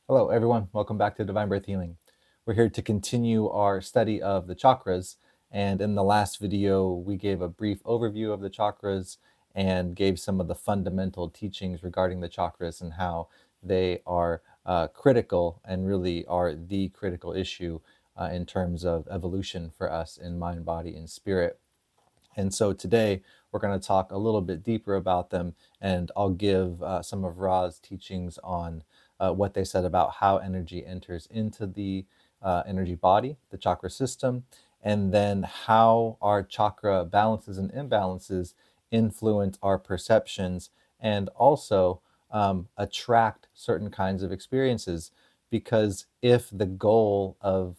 Hello, everyone. Welcome back to Divine Birth Healing. We're here to continue our study of the chakras. And in the last video, we gave a brief overview of the chakras and gave some of the fundamental teachings regarding the chakras and how they are critical and really are the critical issue in terms of evolution for us in mind, body, and spirit. And so today we're going to talk a little bit deeper about them, and I'll give some of Ra's teachings on what they said about how energy enters into the energy body, the chakra system, and then how our chakra balances and imbalances influence our perceptions and also attract certain kinds of experiences. Because if the goal of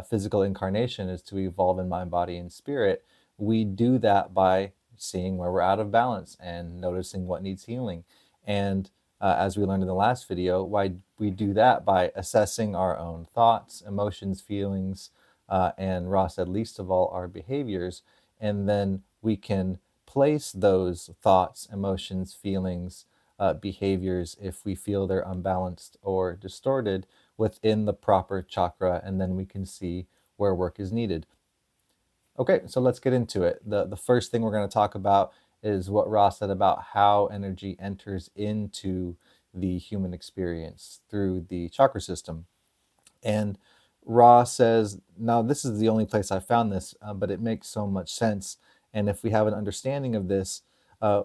physical incarnation is to evolve in mind, body, and spirit, we do that by seeing where we're out of balance and noticing what needs healing. And as we learned in the last video, why we do that by assessing our own thoughts, emotions, feelings, and Ross said least of all our behaviors. And then we can place those thoughts, emotions, feelings, behaviors, if we feel they're unbalanced or distorted, within the proper chakra, and then we can see where work is needed. Okay, so let's get into it. The first thing we're going to talk about is what Ross said about how energy enters into the human experience through the chakra system. And Ross says, now this is the only place I found this, but it makes so much sense. And if we have an understanding of this,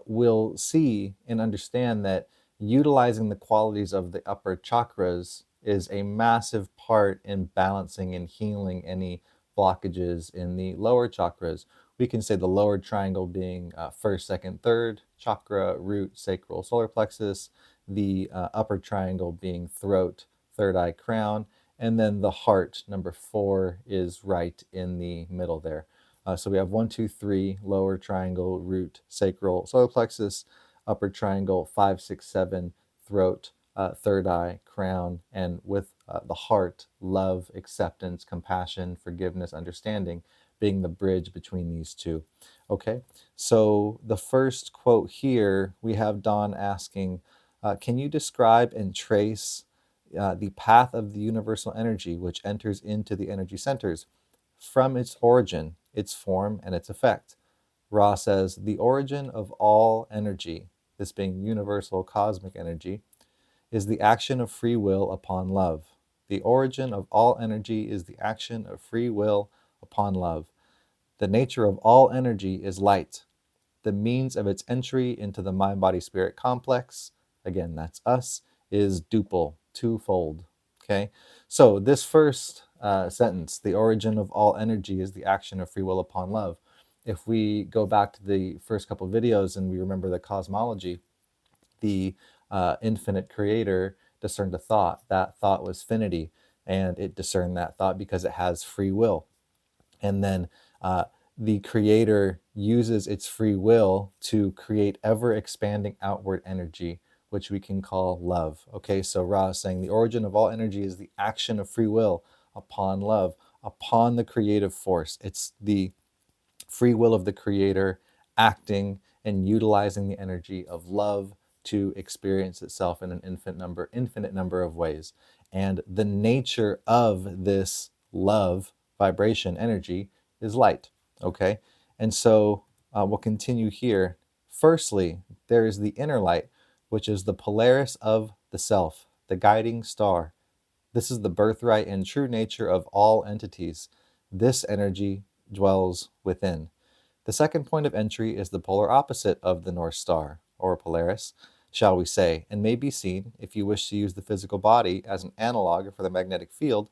we'll see and understand that utilizing the qualities of the upper chakras is a massive part in balancing and healing any blockages in the lower chakras. We can say the lower triangle being first, second, third chakra, root, sacral, solar plexus, the upper triangle being throat, third eye, crown, and then the heart, number 4, is right in the middle there. So we have 1, 2, 3, lower triangle, root, sacral, solar plexus, upper triangle, 5, 6, 7, throat, third eye, crown, and with the heart, love, acceptance, compassion, forgiveness, understanding being the bridge between these two. Okay, so the first quote here, we have Dawn asking, can you describe and trace the path of the universal energy which enters into the energy centers from its origin, its form, and its effect? Ra says, the origin of all energy, this being universal cosmic energy, is the action of free will upon love. The origin of all energy is the action of free will upon love. The nature of all energy is light. The means of its entry into the mind-body-spirit complex, again, that's us, is duple, twofold. Okay, so this first sentence, the origin of all energy is the action of free will upon love. If we go back to the first couple of videos and we remember the cosmology, the infinite creator discerned a thought. That thought was finity, and it discerned that thought because it has free will. And then the creator uses its free will to create ever expanding outward energy, which we can call love. Okay, so Ra is saying the origin of all energy is the action of free will upon love, upon the creative force. It's the free will of the creator acting and utilizing the energy of love to experience itself in an infinite number of ways. And the nature of this love vibration energy is light. Okay, and so we'll continue here. Firstly, there is the inner light, which is the Polaris of the self, the guiding star. This is the birthright and true nature of all entities. This energy dwells within. The second point of entry is the polar opposite of the North Star, or Polaris, shall we say, and may be seen, if you wish to use the physical body as an analog for the magnetic field,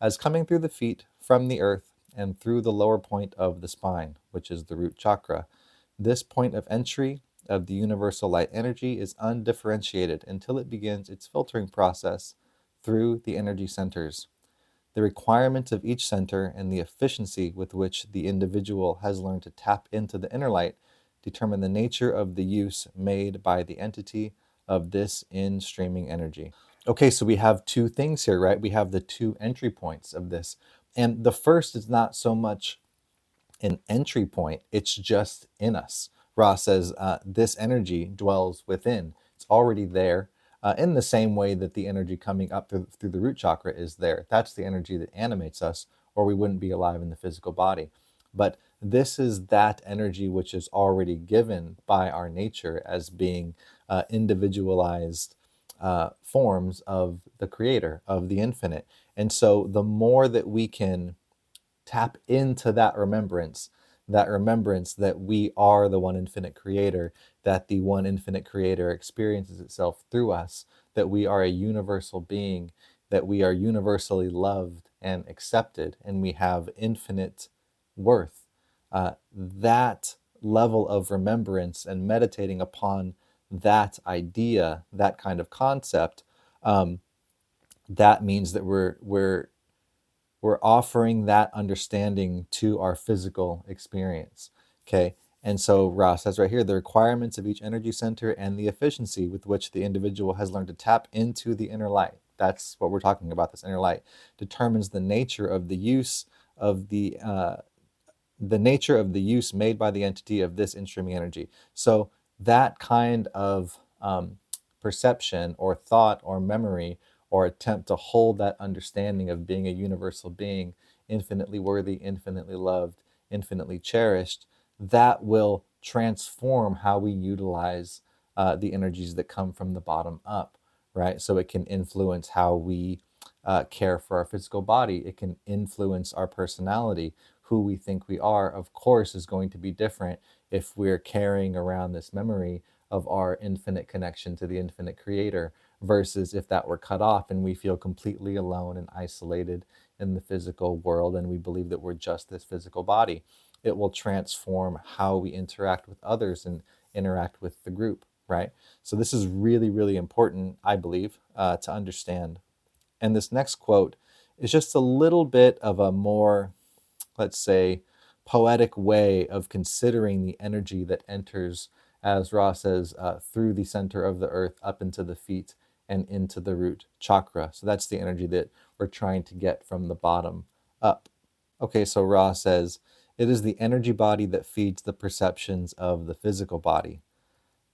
as coming through the feet from the earth and through the lower point of the spine, which is the root chakra. This point of entry of the universal light energy is undifferentiated until it begins its filtering process through the energy centers. The requirements of each center and the efficiency with which the individual has learned to tap into the inner light determine the nature of the use made by the entity of this in-streaming energy. Okay, so we have two things here, right? We have the two entry points of this. And the first is not so much an entry point, it's just in us. Ra says, this energy dwells within. It's already there. in the same way that the energy coming up through the root chakra is there. That's the energy that animates us, or we wouldn't be alive in the physical body. But this is that energy which is already given by our nature as being individualized forms of the creator, of the infinite. And so the more that we can tap into that remembrance that we are the one infinite creator, that the one infinite creator experiences itself through us, that we are a universal being, that we are universally loved and accepted, and we have infinite worth. That level of remembrance and meditating upon that idea, that kind of concept, that means that we're offering that understanding to our physical experience. Okay. And so Ross says right here, the requirements of each energy center and the efficiency with which the individual has learned to tap into the inner light. That's what we're talking about, this inner light, determines the nature of the use of the nature of the use made by the entity of this instreaming energy. So that kind of perception or thought or memory or attempt to hold that understanding of being a universal being, infinitely worthy, infinitely loved, infinitely cherished, that will transform how we utilize the energies that come from the bottom up, right? So it can influence how we care for our physical body. It can influence our personality. Who we think we are, of course, is going to be different if we're carrying around this memory of our infinite connection to the infinite creator versus if that were cut off and we feel completely alone and isolated in the physical world and we believe that we're just this physical body. It will transform how we interact with others and interact with the group, right? So this is really, really important, I believe, to understand. And this next quote is just a little bit of a more, let's say, poetic way of considering the energy that enters, as Ra says, through the center of the earth up into the feet and into the root chakra. So that's the energy that we're trying to get from the bottom up. Okay, so Ra says, it is the energy body that feeds the perceptions of the physical body.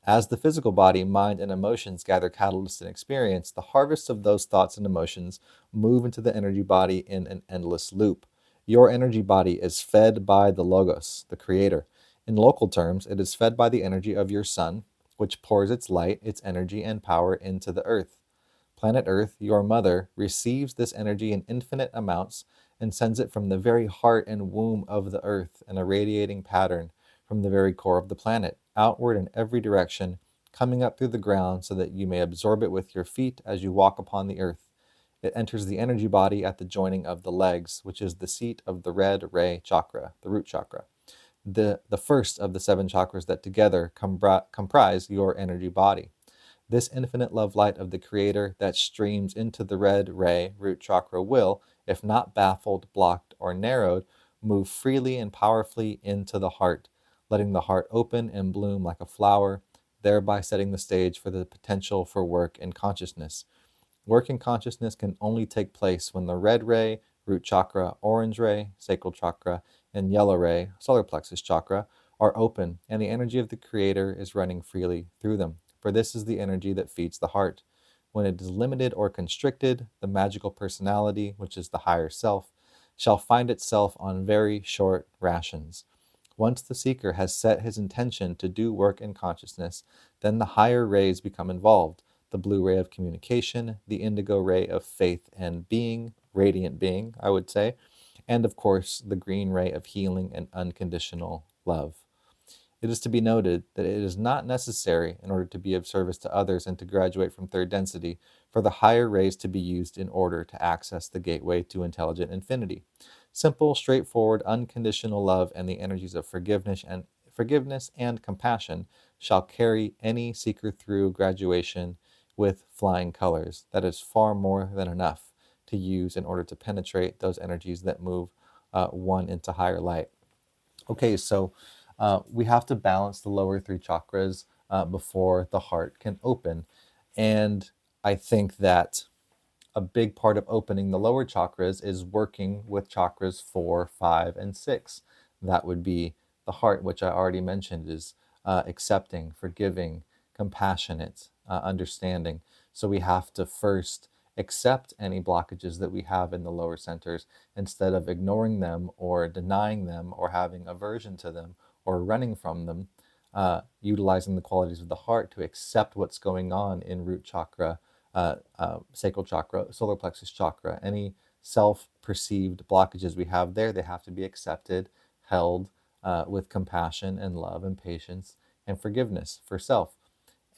As the physical body, mind, and emotions gather catalysts and experience, the harvests of those thoughts and emotions move into the energy body in an endless loop. Your energy body is fed by the Logos, the Creator. In local terms, it is fed by the energy of your sun, which pours its light, its energy, and power into the earth. Planet Earth, your mother, receives this energy in infinite amounts and sends it from the very heart and womb of the earth in a radiating pattern from the very core of the planet, outward in every direction, coming up through the ground so that you may absorb it with your feet as you walk upon the earth. It enters the energy body at the joining of the legs, which is the seat of the red ray chakra, the root chakra, the first of the seven chakras that together comprise your energy body. This infinite love light of the Creator that streams into the red ray root chakra will, if not baffled, blocked, or narrowed, move freely and powerfully into the heart, letting the heart open and bloom like a flower, thereby setting the stage for the potential for work in consciousness. Work in consciousness can only take place when the red ray, root chakra, orange ray, sacral chakra, and yellow ray, solar plexus chakra, are open and the energy of the Creator is running freely through them. For this is the energy that feeds the heart. When it is limited or constricted, the magical personality, which is the higher self, shall find itself on very short rations. Once the seeker has set his intention to do work in consciousness, then the higher rays become involved, the blue ray of communication, the indigo ray of faith and being, radiant being, I would say, and of course, the green ray of healing and unconditional love. It is to be noted that it is not necessary, in order to be of service to others and to graduate from third density, for the higher rays to be used in order to access the gateway to intelligent infinity. Simple, straightforward, unconditional love and the energies of forgiveness and compassion shall carry any seeker through graduation with flying colors. That is far more than enough to use in order to penetrate those energies that move one into higher light. Okay, so we have to balance the lower three chakras before the heart can open. And I think that a big part of opening the lower chakras is working with chakras 4, 5, and 6. That would be the heart, which I already mentioned, is accepting, forgiving, compassionate, understanding. So we have to first accept any blockages that we have in the lower centers instead of ignoring them or denying them or having aversion to them or running from them. Utilizing the qualities of the heart to accept what's going on in root chakra, sacral chakra, solar plexus chakra. Any self-perceived blockages we have there, they have to be accepted, held with compassion and love and patience and forgiveness for self.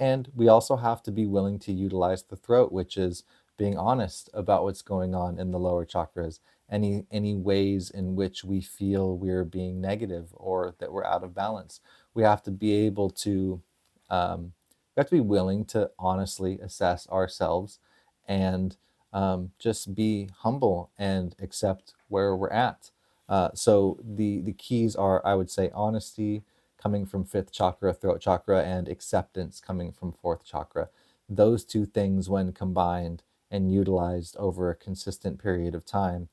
And we also have to be willing to utilize the throat, which is being honest about what's going on in the lower chakras, any ways in which we feel we're being negative or that we're out of balance. We have to be able to we have to be willing to honestly assess ourselves and just be humble and accept where we're at. So the keys are, I would say, honesty coming from fifth chakra, throat chakra, and acceptance coming from fourth chakra. Those two things, when combined and utilized over a consistent period of time,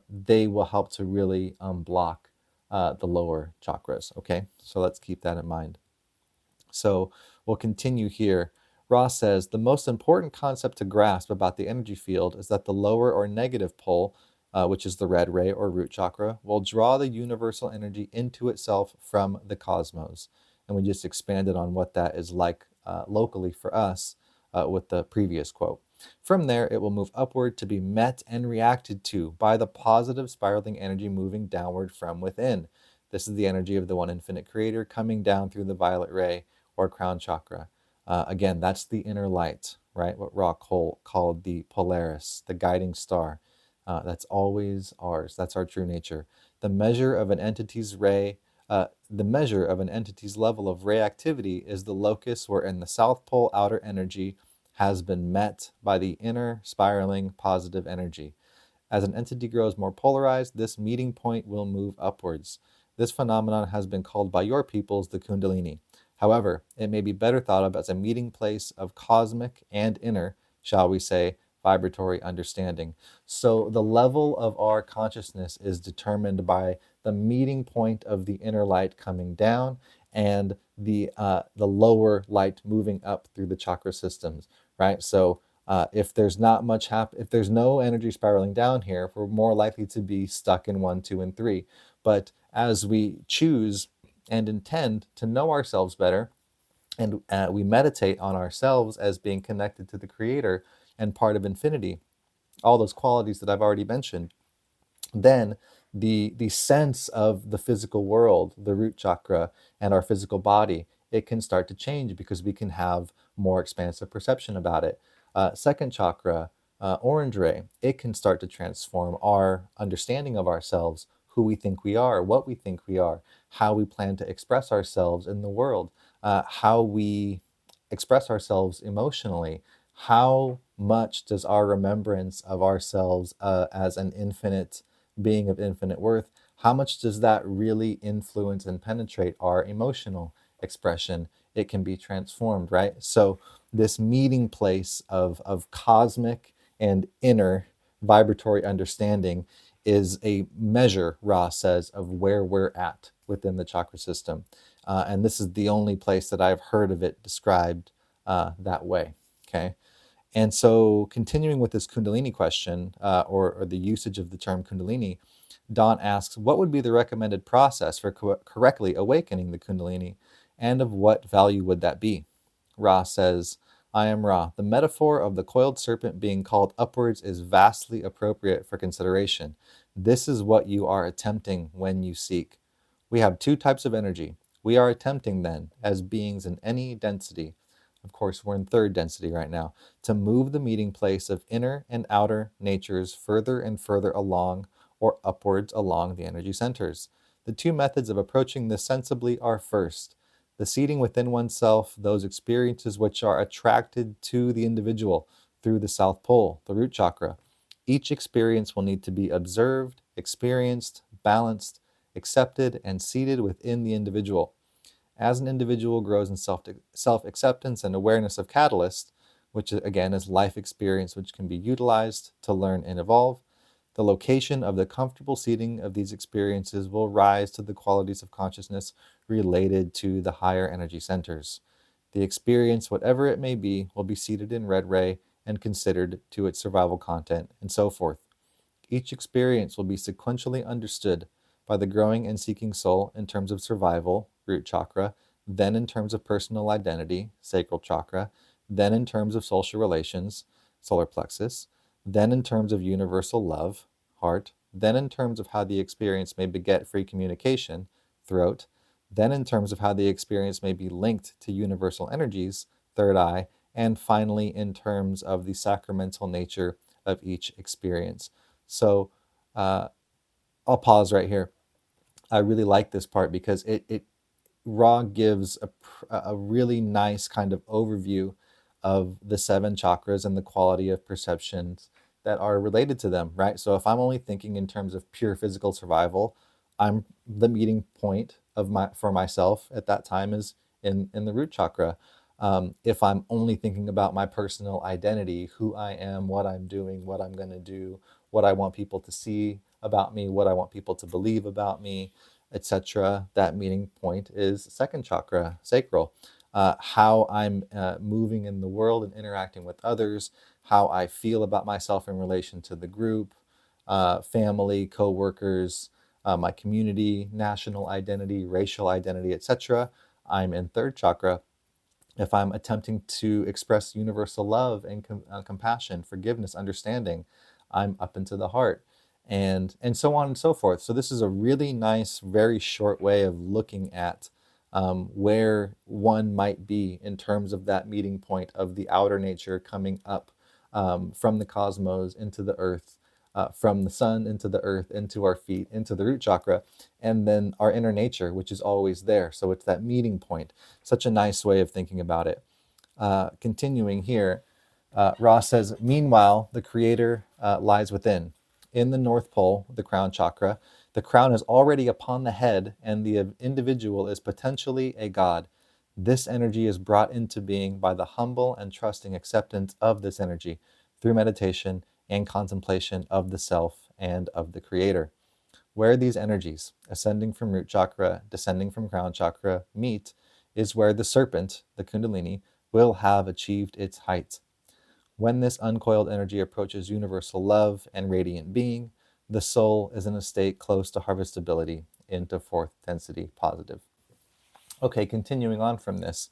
they will help to really unblock the lower chakras. Okay, so let's keep that in mind. So we'll continue here. Ross says the most important concept to grasp about the energy field is that the lower or negative pole, which is the red ray or root chakra, will draw the universal energy into itself from the cosmos. And we just expanded on what that is like locally for us with the previous quote. From there, it will move upward to be met and reacted to by the positive spiraling energy moving downward from within. This is the energy of the one infinite creator coming down through the violet ray or crown chakra. Again, that's the inner light, right? What Ra called the Polaris, the guiding star. That's always ours. That's our true nature. The measure of an entity's level of ray activity is the locus wherein the South Pole outer energy has been met by the inner spiraling positive energy. As an entity grows more polarized, this meeting point will move upwards. This phenomenon has been called by your peoples the kundalini. However, it may be better thought of as a meeting place of cosmic and inner, shall we say, vibratory understanding. So the level of our consciousness is determined by the meeting point of the inner light coming down and the lower light moving up through the chakra systems, right? So if there's not much if there's no energy spiraling down here, we're more likely to be stuck in 1, 2, and 3. But as we choose and intend to know ourselves better, and we meditate on ourselves as being connected to the Creator and part of infinity, all those qualities that I've already mentioned, then the sense of the physical world, the root chakra, and our physical body, it can start to change because we can have more expansive perception about it. Second chakra, orange ray, it can start to transform our understanding of ourselves, who we think we are, what we think we are, how we plan to express ourselves in the world, how we express ourselves emotionally. How much does our remembrance of ourselves as an infinite being of infinite worth, how much does that really influence and penetrate our emotional expression? It can be transformed, right? So this meeting place of cosmic and inner vibratory understanding is a measure, Ra says, of where we're at within the chakra system. And this is the only place that I've heard of it described that way, okay? And so, continuing with this Kundalini question, or the usage of the term Kundalini, Don asks, what would be the recommended process for correctly awakening the Kundalini, and of what value would that be? Ra says, I am Ra. The metaphor of the coiled serpent being called upwards is vastly appropriate for consideration. This is what you are attempting when you seek. We have two types of energy. We are attempting, then, as beings in any density, of course, we're in third density right now, to move the meeting place of inner and outer natures further and further along or upwards along the energy centers. The two methods of approaching this sensibly are first, the seating within oneself those experiences which are attracted to the individual through the South Pole, the root chakra. Each experience will need to be observed, experienced, balanced, accepted, and seated within the individual. As an individual grows in self-acceptance and awareness of catalyst, which again is life experience which can be utilized to learn and evolve, the location of the comfortable seating of these experiences will rise to the qualities of consciousness related to the higher energy centers. The experience, whatever it may be, will be seated in red ray and considered to its survival content, and so forth. Each experience will be sequentially understood by the growing and seeking soul in terms of survival, root chakra, then in terms of personal identity, sacral chakra, then in terms of social relations, solar plexus, then in terms of universal love, heart, then in terms of how the experience may beget free communication, throat, then in terms of how the experience may be linked to universal energies, third eye, and finally in terms of the sacramental nature of each experience. So I'll pause right here. I really like this part because it Ra gives a really nice kind of overview of the seven chakras and the quality of perceptions that are related to them, right? So if I'm only thinking in terms of pure physical survival, I'm the meeting point of for myself at that time is in the root chakra. If I'm only thinking about my personal identity, who I am, what I'm doing, what I'm going to do, what I want people to see about me, what I want people to believe about me, etc. That meeting point is second chakra, sacral. How I'm moving in the world and interacting with others, how I feel about myself in relation to the group, family, co-workers, my community, national identity, racial identity, etc. I'm in third chakra. If I'm attempting to express universal love and compassion, forgiveness, understanding, I'm up into the heart, and so on and so forth. So this is a really nice, very short way of looking at where one might be in terms of that meeting point of the outer nature coming up from the cosmos into the earth, from the sun into the earth, into our feet, into the root chakra, and then our inner nature, which is always there. So it's that meeting point. Such a nice way of thinking about it. Continuing here, Ross says, meanwhile, the creator lies within. In the North Pole, the crown chakra, the crown is already upon the head, and the individual is potentially a god. This energy is brought into being by the humble and trusting acceptance of this energy through meditation and contemplation of the self and of the creator. Where these energies, ascending from root chakra, descending from crown chakra, meet, is where the serpent, the kundalini, will have achieved its height. When this uncoiled energy approaches universal love and radiant being, the soul is in a state close to harvestability into fourth density positive. Okay, continuing on from this,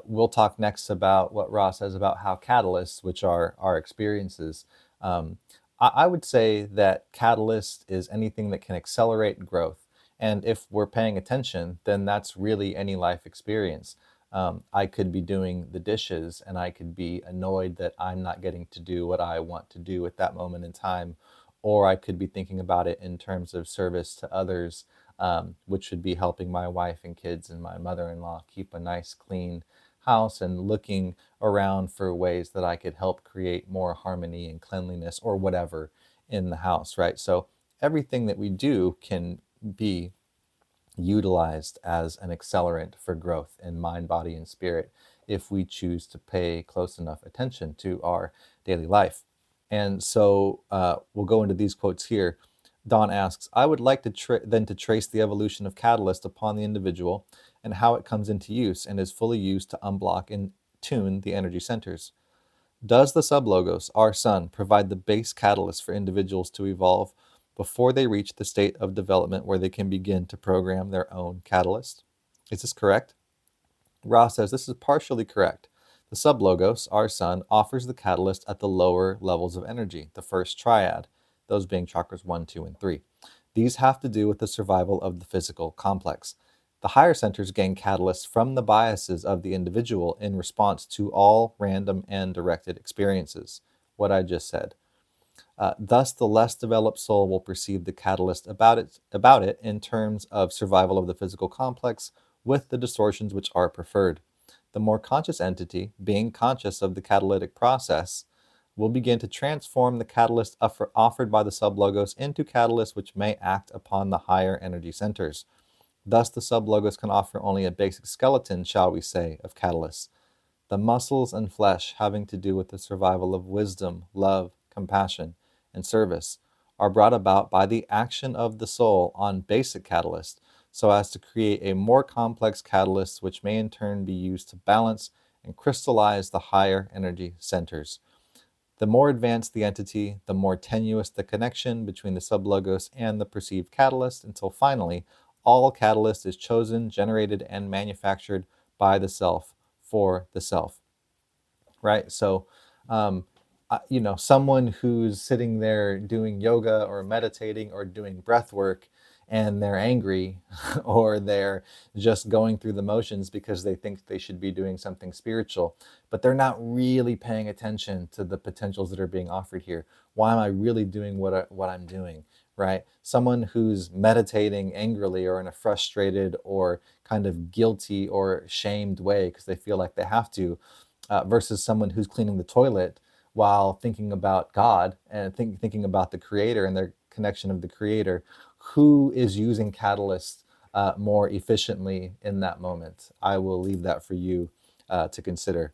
we'll talk next about what Ra says about how catalysts, which are our experiences, I would say that catalyst is anything that can accelerate growth. And if we're paying attention, then that's really any life experience. I could be doing the dishes and I could be annoyed that I'm not getting to do what I want to do at that moment in time. Or I could be thinking about it in terms of service to others, which would be helping my wife and kids and my mother-in-law keep a nice, clean house and looking around for ways that I could help create more harmony and cleanliness or whatever in the house, right? So everything that we do can be utilized as an accelerant for growth in mind, body, and spirit if we choose to pay close enough attention to our daily life. And so we'll go into these quotes here. Don asks, I would like to then to trace the evolution of catalyst upon the individual and how it comes into use and is fully used to unblock and tune the energy centers. Does the sublogos, our sun, provide the base catalyst for individuals to evolve before they reach the state of development where they can begin to program their own catalyst? Is this correct? Ra says this is partially correct. The sublogos, our sun, offers the catalyst at the lower levels of energy, the first triad, those being chakras 1, 2, and 3. These have to do with the survival of the physical complex. The higher centers gain catalysts from the biases of the individual in response to all random and directed experiences, what I just said. Thus, the less developed soul will perceive the catalyst about it in terms of survival of the physical complex with the distortions which are preferred. The more conscious entity, being conscious of the catalytic process, will begin to transform the catalyst offered by the sublogos into catalysts which may act upon the higher energy centers. Thus, the sublogos can offer only a basic skeleton, shall we say, of catalysts. The muscles and flesh having to do with the survival of wisdom, love, compassion, and service are brought about by the action of the soul on basic catalyst so as to create a more complex catalyst which may in turn be used to balance and crystallize the higher energy centers. The more advanced the entity, the more tenuous the connection between the sublogos and the perceived catalyst, until finally, all catalyst is chosen, generated, and manufactured by the self for the self. Right? So, someone who's sitting there doing yoga or meditating or doing breath work and they're angry or they're just going through the motions because they think they should be doing something spiritual, but they're not really paying attention to the potentials that are being offered here. Why am I really doing what I'm doing? Right? Someone who's meditating angrily or in a frustrated or kind of guilty or shamed way because they feel like they have to, versus someone who's cleaning the toilet while thinking about God and thinking about the creator and their connection of the creator, who is using catalysts more efficiently in that moment? I will leave that for you to consider.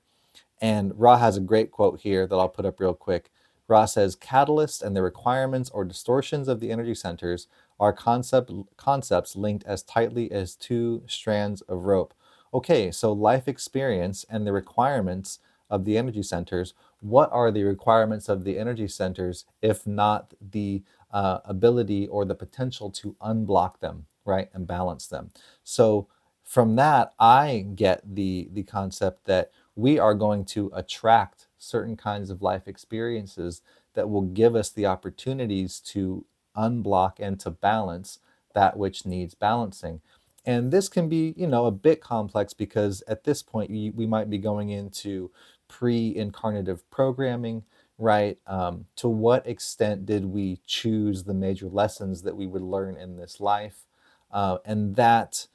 And Ra has a great quote here that I'll put up real quick. Ra says, catalysts and the requirements or distortions of the energy centers are concepts linked as tightly as two strands of rope. Okay, so life experience and the requirements of the energy centers. What are the requirements of the energy centers if not the ability or the potential to unblock them, right, and balance them? So from that, I get the concept that we are going to attract certain kinds of life experiences that will give us the opportunities to unblock and to balance that which needs balancing. And this can be, a bit complex because at this point we might be going into pre-incarnative programming, right? To what extent did we choose the major lessons that we would learn in this life? And that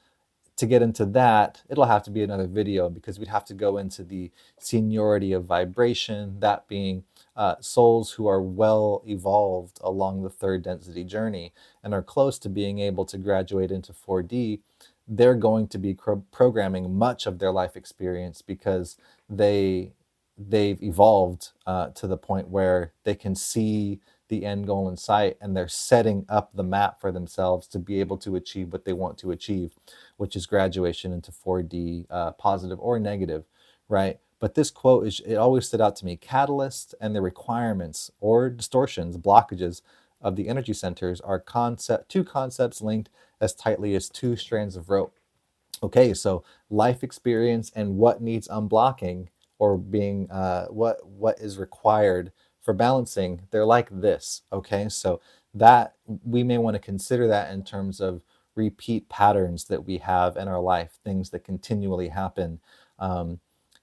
to get into that, it'll have to be another video because we'd have to go into the seniority of vibration, that being souls who are well evolved along the third density journey and are close to being able to graduate into 4D. They're going to be programming much of their life experience because they've evolved to the point where they can see the end goal in sight and they're setting up the map for themselves to be able to achieve what they want to achieve, which is graduation into 4D, positive or negative, right? But this quote it always stood out to me. Catalysts and the requirements or distortions, blockages of the energy centers are two concepts linked as tightly as two strands of rope. Okay, so life experience and what needs unblocking or being what is required for balancing, they're like this. Okay, so that we may want to consider that in terms of repeat patterns that we have in our life, things that continually happen.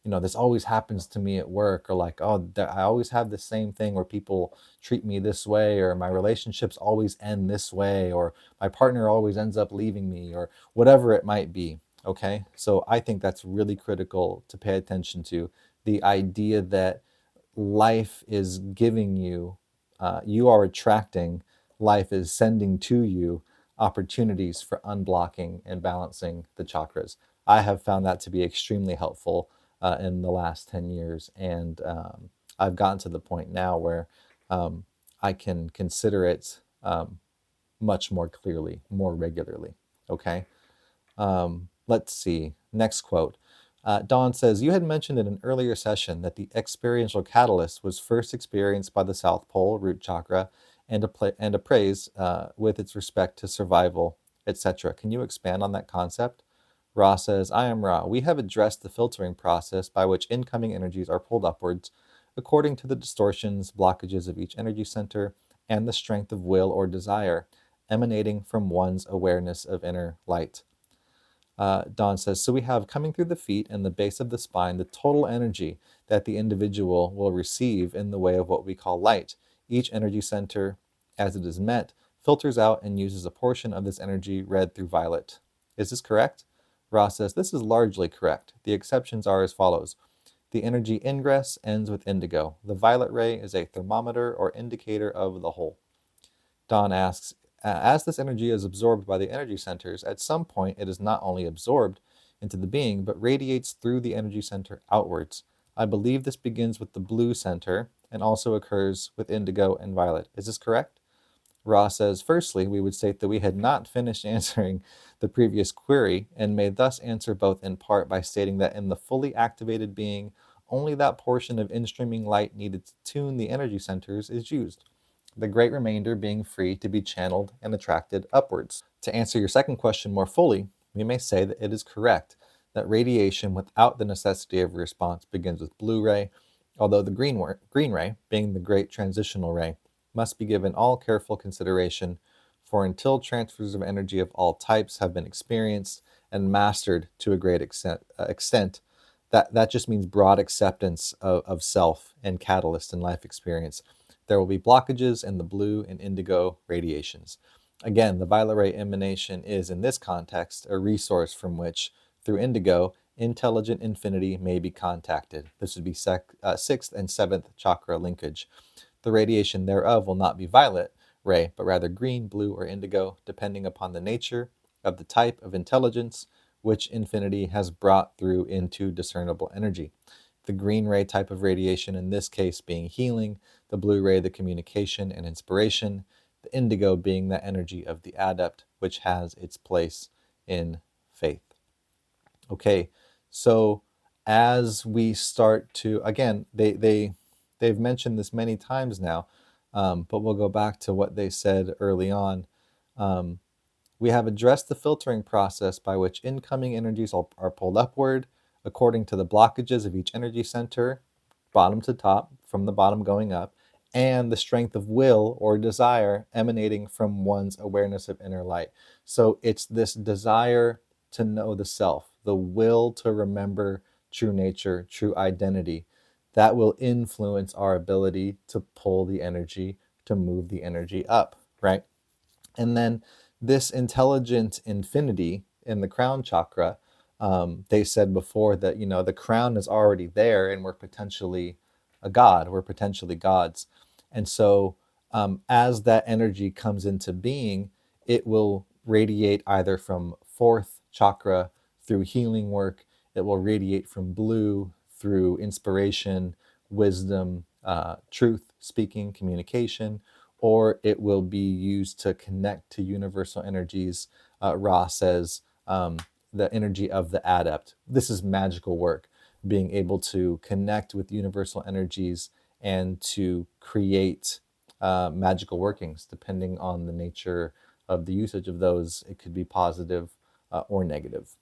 This always happens to me at work, or like, oh, I always have the same thing where people treat me this way, or my relationships always end this way, or my partner always ends up leaving me, or whatever it might be. Okay, so I think that's really critical to pay attention to, the idea that life is giving you, you are attracting, life is sending to you opportunities for unblocking and balancing the chakras. I have found that to be extremely helpful in the last 10 years. And I've gotten to the point now where I can consider it much more clearly, more regularly. Okay. Let's see. Next quote. Dawn says, you had mentioned in an earlier session that the experiential catalyst was first experienced by the South Pole, root chakra, and appraised with its respect to survival, etc. Can you expand on that concept? Ra says, I am Ra. We have addressed the filtering process by which incoming energies are pulled upwards according to the distortions, blockages of each energy center, and the strength of will or desire emanating from one's awareness of inner light. Dawn says, so we have coming through the feet and the base of the spine, the total energy that the individual will receive in the way of what we call light. Each energy center, as it is met, filters out and uses a portion of this energy red through violet. Is this correct? Ra says, this is largely correct. The exceptions are as follows. The energy ingress ends with indigo. The violet ray is a thermometer or indicator of the whole. Dawn asks, as this energy is absorbed by the energy centers, at some point it is not only absorbed into the being, but radiates through the energy center outwards. I believe this begins with the blue center and also occurs with indigo and violet. Is this correct? Ra says, firstly, we would state that we had not finished answering the previous query and may thus answer both in part by stating that in the fully activated being, only that portion of in-streaming light needed to tune the energy centers is used, the great remainder being free to be channeled and attracted upwards. To answer your second question more fully, we may say that it is correct that radiation without the necessity of a response begins with blue ray, although the green ray, being the great transitional ray, must be given all careful consideration, for until transfers of energy of all types have been experienced and mastered to a great extent, that just means broad acceptance of self and catalyst in life experience. There will be blockages in the blue and indigo radiations. Again, the violet ray emanation is, in this context, a resource from which, through indigo, intelligent infinity may be contacted. This would be sixth and seventh chakra linkage. The radiation thereof will not be violet ray, but rather green, blue, or indigo, depending upon the nature of the type of intelligence which infinity has brought through into discernible energy. The green ray type of radiation, in this case, being healing, the blue ray, the communication and inspiration, the indigo being the energy of the adept, which has its place in faith. Okay, so as we start to, again, they've mentioned this many times now, but we'll go back to what they said early on. We have addressed the filtering process by which incoming energies are pulled upward according to the blockages of each energy center, bottom to top, from the bottom going up, and the strength of will or desire emanating from one's awareness of inner light. So it's this desire to know the self, the will to remember true nature, true identity, that will influence our ability to pull the energy, to move the energy up, right? And then this intelligent infinity in the crown chakra, they said before that, the crown is already there and we're potentially a god, we're potentially gods. And so as that energy comes into being, it will radiate either from fourth chakra through healing work, it will radiate from blue through inspiration, wisdom, truth, speaking, communication, or it will be used to connect to universal energies. Ra says the energy of the adept. This is magical work, being able to connect with universal energies and to create magical workings, depending on the nature of the usage of those. It could be positive or negative.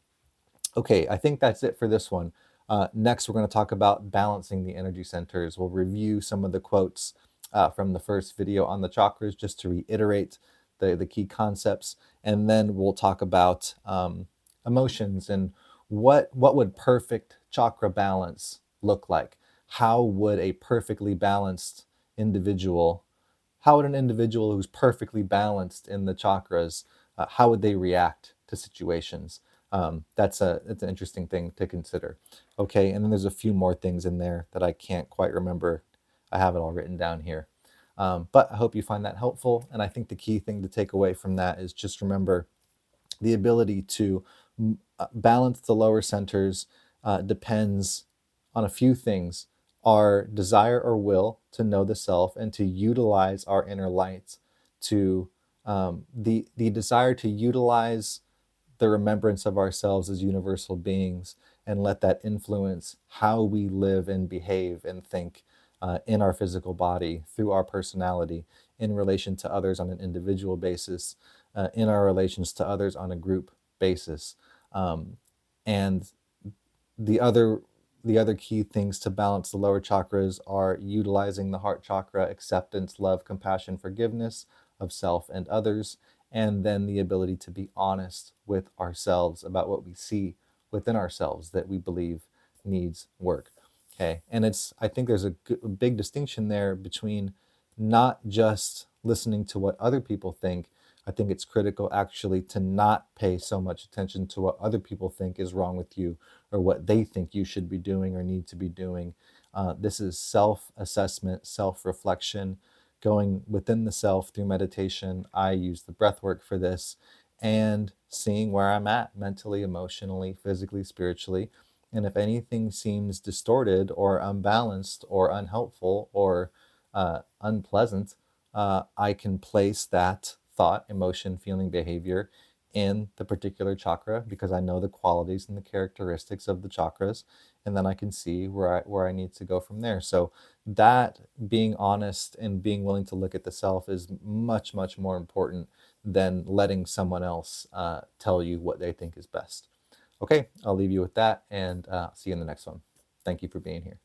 Okay, I think that's it for this one. Next, we're going to talk about balancing the energy centers. We'll review some of the quotes from the first video on the chakras, just to reiterate the key concepts. And then we'll talk about emotions and what would perfect chakra balance look like? How would a perfectly balanced individual, how would an individual who's perfectly balanced in the chakras, how would they react to situations? That's an interesting thing to consider. Okay, and then there's a few more things in there that I can't quite remember. I have it all written down here. But I hope you find that helpful. And I think the key thing to take away from that is just remember the ability to balance the lower centers depends on a few things: our desire or will to know the self and to utilize our inner lights, to the desire to utilize the remembrance of ourselves as universal beings, and let that influence how we live and behave and think in our physical body, through our personality, in relation to others on an individual basis, in our relations to others on a group basis. And the other key things to balance the lower chakras are utilizing the heart chakra, acceptance, love, compassion, forgiveness of self and others, and then the ability to be honest with ourselves about what we see within ourselves that we believe needs work. Okay, and I think there's a big distinction there between not just listening to what other people think. I think it's critical actually to not pay so much attention to what other people think is wrong with you, or what they think you should be doing or need to be doing. This is self-assessment, self-reflection, going within the self through meditation. I use the breath work for this, and seeing where I'm at mentally, emotionally, physically, spiritually. And if anything seems distorted or unbalanced or unhelpful or unpleasant, I can place that thought, emotion, feeling, behavior in the particular chakra because I know the qualities and the characteristics of the chakras, and then I can see where I need to go from there. So that being honest and being willing to look at the self is much, much more important than letting someone else tell you what they think is best. Okay, I'll leave you with that, and see you in the next one. Thank you for being here.